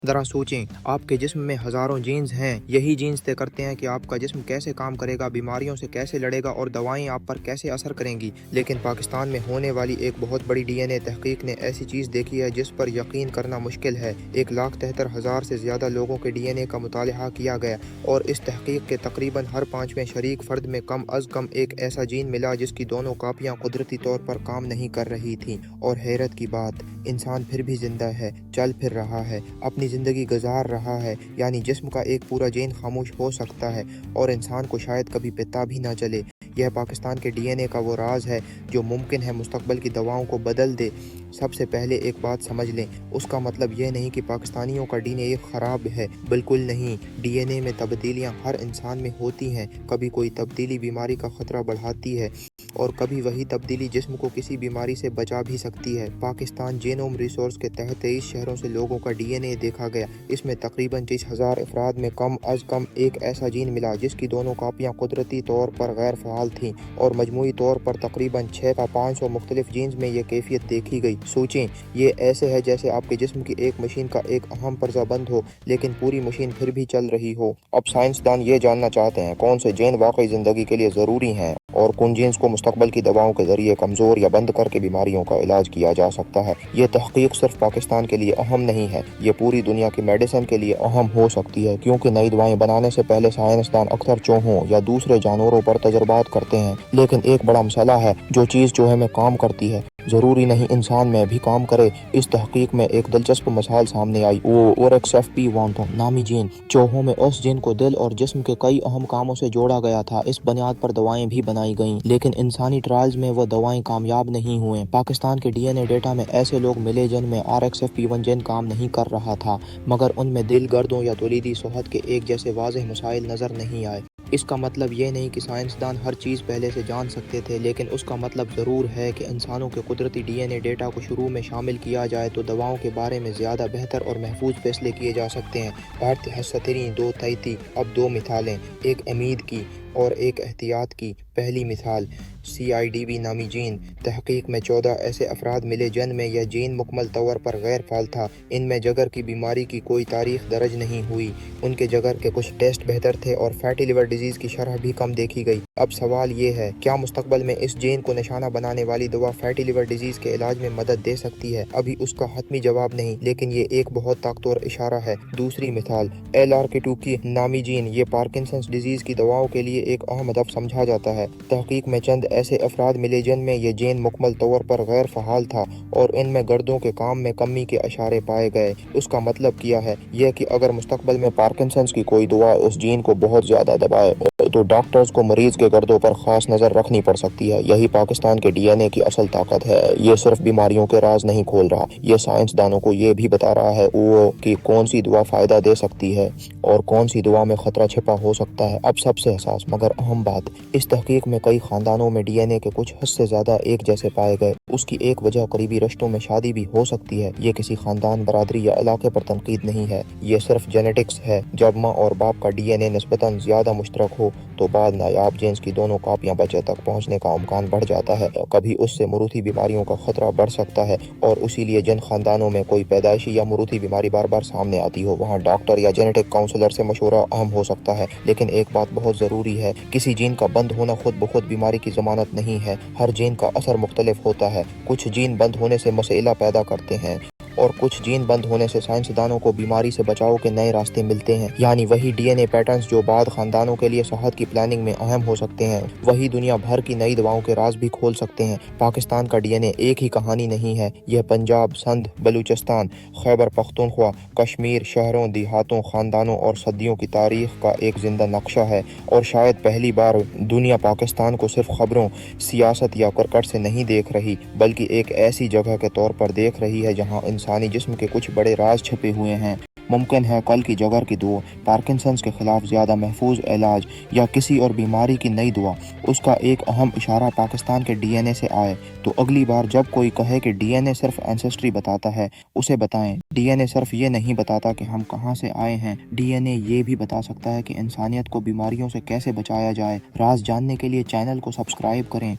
ذرا सोचें, आपके जिस्म में हज़ारों जीन्स हैं। यही जीन्स तय करते हैं कि आपका जिस्म कैसे काम करेगा, बीमारियों से कैसे लड़ेगा और दवाएं आप पर कैसे असर करेंगी। लेकिन पाकिस्तान में होने वाली एक बहुत बड़ी डीएनए तहकीक ने ऐसी चीज़ देखी है जिस पर यकीन करना मुश्किल है। 1,73,000 से ज़्यादा लोगों के डीएनए का मुतालिहा किया गया और इस तहकीक के तकरीबन हर पाँचवें शरीक फ़र्द में कम अज़ कम एक ऐसा जीन मिला जिसकी दोनों कापियाँ कुदरती तौर पर काम नहीं कर रही थीं। और हैरत की बात, इंसान फिर भी ज़िंदा है, चल फिर रहा है, अपनी ज़िंदगी गुजार रहा है। यानी जिस्म का एक पूरा जीन खामोश हो सकता है और इंसान को शायद कभी पता भी ना चले। यह पाकिस्तान के डीएनए का वो राज है जो मुमकिन है मुस्तकबिल की दवाओं को बदल दे। सबसे पहले एक बात समझ लें, उसका मतलब यह नहीं कि पाकिस्तानियों का डीएनए ख़राब है, बिल्कुल नहीं। डीएनए में तब्दीलियां हर इंसान में होती हैं। कभी कोई तब्दीली बीमारी का ख़तरा बढ़ाती है और कभी वही तब्दीली जिस्म को किसी बीमारी से बचा भी सकती है। पाकिस्तान जीनोम रिसोर्स के तहत 23 शहरों से लोगों का डीएनए देखा गया। इसमें तकरीबन 30,000 अफराद में कम अज़ कम एक ऐसा जीन मिला जिसकी दोनों कापियाँ कुदरती तौर पर गैर फ़ाल थीं और मजमूई तौर पर तकरीबन 6 का 500 मुख्तलिफ जीन्स में यह कैफियत देखी गई। सोचें, ये ऐसे है जैसे आपके जिस्म की एक मशीन का एक अहम पर्जा बंद हो लेकिन पूरी मशीन फिर भी चल रही हो। अब साइंसदान ये जानना चाहते हैं कौन से जीन वाकई ज़िंदगी के लिए ज़रूरी हैं और कुन जीन्स को मुस्तकबिल की दवाओं के जरिए कमज़ोर या बंद करके बीमारियों का इलाज किया जा सकता है। ये तहकीक सिर्फ पाकिस्तान के लिए अहम नहीं है, ये पूरी दुनिया की मेडिसिन के लिए अहम हो सकती है, क्योंकि नई दवाएं बनाने से पहले साइंसदान अक्सर चूहों या दूसरे जानवरों पर तजर्बात करते हैं। लेकिन एक बड़ा मसला है, जो चीज़ चूहे में काम करती है ज़रूरी नहीं इंसान में भी काम करे। इस तहकीक में एक दिलचस्प मिसाल सामने आई। ORXFP1 नामी जीन, चूहों में उस जीन को दिल और जिस्म के कई अहम कामों से जोड़ा गया था। इस बुनियाद पर दवाएं भी बनाई गईं, लेकिन इंसानी ट्रायल्स में वो दवाएं कामयाब नहीं हुए। पाकिस्तान के डीएनए डेटा में ऐसे लोग मिले जिनमें RXFP1 जीन काम नहीं कर रहा था, मगर उनमें दिल, गर्दों या तौलीदी सेहत के एक जैसे वाज़ेह मसाइल नज़र नहीं आए। इसका मतलब ये नहीं कि साइंसदान हर चीज़ पहले से जान सकते थे, लेकिन उसका मतलब ज़रूर है कि इंसानों के कुदरती डीएनए डेटा को शुरू में शामिल किया जाए तो दवाओं के बारे में ज़्यादा बेहतर और महफूज फैसले किए जा सकते हैं। भारतीय हसतरीन 2 तैती। अब 2 मिसालें, एक उम्मीद की और एक एहतियात की। पहली मिसाल, CIDB नामी जीन। तहकीक में 14 ऐसे अफराद मिले जिनमें यह जीन मुकम्मल तौर पर गैर फाल था। इनमें जगर की बीमारी की कोई तारीख दर्ज नहीं हुई। उनके जगर के कुछ टेस्ट बेहतर थे और फैटी लिवर डिजीज़ की शरह भी कम देखी गई। अब सवाल ये है, क्या मुस्तकबिल में इस जीन को निशाना बनाने वाली दवा फैटी लिवर डिजीज़ के इलाज में मदद दे सकती है? अभी उसका हतमी जवाब नहीं, लेकिन ये एक बहुत ताकतवर इशारा है। दूसरी मिसाल, LRK2 नामी जीन। ये पार्किंसंस डिजीज़ की दवाओं के लिए एक अहम हदफ समझा जाता है। तहकीक में चंद ऐसे अफराद मिले जिनमें यह जीन मुकम्मल तौर पर गैर फ़ाल था और इनमें गर्दों के काम में कमी के इशारे पाए गए। उसका मतलब क्या है? यह कि अगर मुस्तकबिल में पार्किंसंस की कोई दवा उस जीन को बहुत ज़्यादा दबाए तो डॉक्टर्स को मरीज के गर्दों पर खास नज़र रखनी पड़ सकती है। यही पाकिस्तान के डीएनए की असल ताकत है। ये सिर्फ बीमारियों के राज नहीं खोल रहा, ये साइंसदानों को ये भी बता रहा है कि कौन सी दवा फ़ायदा दे सकती है और कौन सी दवा में ख़तरा छिपा हो सकता है। अब सबसे हसास मगर अहम बात, इस तहकीक में कई ख़ानदानों में डीएनए के कुछ हद से ज़्यादा एक जैसे पाए गए। उसकी एक वजह करीबी रिश्तों में शादी भी हो सकती है। ये किसी ख़ानदान, बरादरी या इलाके पर तनकीद नहीं है, ये सिर्फ जेनेटिक्स है। जब माँ और बाप का डीएनए निस्बतन ज़्यादा मुश्तरक हो तो बाद नायाब जीन्स की दोनों कापियाँ बच्चे तक पहुँचने का इम्कान बढ़ जाता है। कभी उससे मरूथी बीमारियों का खतरा बढ़ सकता है और इसीलिए जिन खानदानों में कोई पैदाइशी या मरूथी बीमारी बार बार सामने आती हो वहाँ डॉक्टर या जेनेटिक काउंसलर से मशवरा अहम हो सकता है। लेकिन एक बात बहुत ज़रूरी है, किसी जीन का बंद होना खुद ब खुद बीमारी की ज़मानत नहीं है। हर जीन का असर मुख्तलिफ होता है। कुछ जीन बंद होने से मसइला पैदा करते हैं और कुछ जीन बंद होने से साइंसदानों को बीमारी से बचाव के नए रास्ते मिलते हैं। यानी वही डीएनए पैटर्न्स जो बाद खानदानों के लिए सेहत की प्लानिंग में अहम हो सकते हैं, वही दुनिया भर की नई दवाओं के राज भी खोल सकते हैं। पाकिस्तान का डीएनए एक ही कहानी नहीं है, यह पंजाब, सिंध, बलूचिस्तान, खैबर पख्तूनख्वा, कश्मीर, शहरों, देहातों, खानदानों और सदियों की तारीख का एक जिंदा नक्शा है। और शायद पहली बार दुनिया पाकिस्तान को सिर्फ खबरों, सियासत या क्रिकेट से नहीं देख रही, बल्कि एक ऐसी जगह के तौर पर देख रही है जहाँ इंसानी जिस्म के कुछ बड़े राज छिपे हुए हैं। मुमकिन है कल की जगर की दवा, पार्किंसंस के खिलाफ ज़्यादा महफूज इलाज या किसी और बीमारी की नई दवा, उसका एक अहम इशारा पाकिस्तान के डीएनए से आए। तो अगली बार जब कोई कहे कि डीएनए सिर्फ एंसेस्ट्री बताता है, उसे बताएं डीएनए सिर्फ ये नहीं बताता कि हम कहाँ से आए हैं, डीएनए ये भी बता सकता है कि इंसानियत को बीमारियों से कैसे बचाया जाए। राज जानने के लिए चैनल को सब्सक्राइब करें।